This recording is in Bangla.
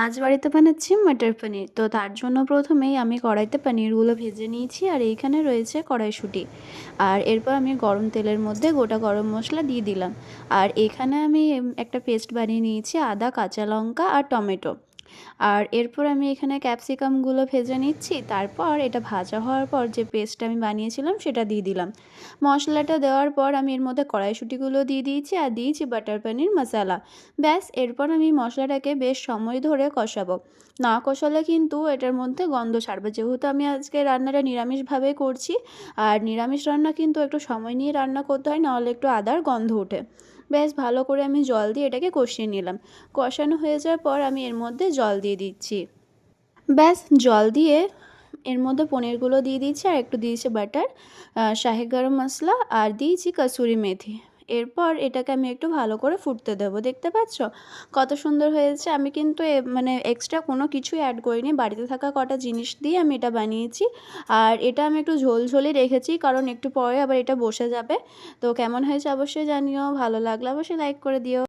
আজ বাড়িতে বানাচ্ছি মটর পনির। তো তার জন্য প্রথমেই আমি কড়াইতে পনিরগুলো ভেজে নিয়েছি, আর এইখানে রয়েছে কড়াইশুঁটি। আর এরপর আমি গরম তেলের মধ্যে গোটা গরম মশলা দিয়ে দিলাম। আর এখানে আমি একটা পেস্ট বানিয়ে নিয়েছি আদা, কাঁচা লঙ্কা আর টমেটো। আর এরপর আমি এখানে ক্যাপসিকামগুলো ভেজে নিচ্ছি। তারপর এটা ভাজা হওয়ার পর যে পেস্টটা আমি বানিয়েছিলাম সেটা দিয়ে দিলাম। মশলাটা দেওয়ার পর আমি এর মধ্যে কড়াইশুঁটিগুলো দিয়ে দিয়েছি আর দিয়েছি বাটার পনির মশলা। ব্যাস, এরপর আমি মশলাটাকে বেশ সময় ধরে কষাবো। না কষালে কিন্তু এটার মধ্যে গন্ধ ছাড়বে, যেহেতু আমি আজকে রান্নাটা নিরামিষভাবে করছি। আর নিরামিষ রান্না কিন্তু একটু সময় নিয়ে রান্না করতে হয়, নাহলে একটু আদার গন্ধ ওঠে। বেশ ভালো করে আমি জল দিয়ে এটাকে কষিয়ে নিলাম। কষানো হয়ে যাওয়ার পর আমি এর মধ্যে জল দিয়ে দিচ্ছি। ব্যাস, জল দিয়ে এর মধ্যে পনিরগুলো দিয়ে দিয়েছি, আর একটু দিয়েছি বাটার, শাহি গরম মশলা, আর দিয়েছি কসুরি মেথি। এরপর এটাকে আমি একটু ভালো করে ফুটতে দেবো। দেখতে পাচ্ছ কত সুন্দর হয়েছে। আমি কিন্তু মানে এক্সট্রা কোনো কিছুই অ্যাড করিনি, বাড়িতে থাকা কটা জিনিস দিয়ে আমি এটা বানিয়েছি। আর এটা আমি একটু ঝোল ঝোলই রেখেছি, কারণ একটু পরে আবার এটা বসে যাবে। তো কেমন হয়েছে অবশ্যই জানিও, ভালো লাগলে অবশ্যই লাইক করে দিও।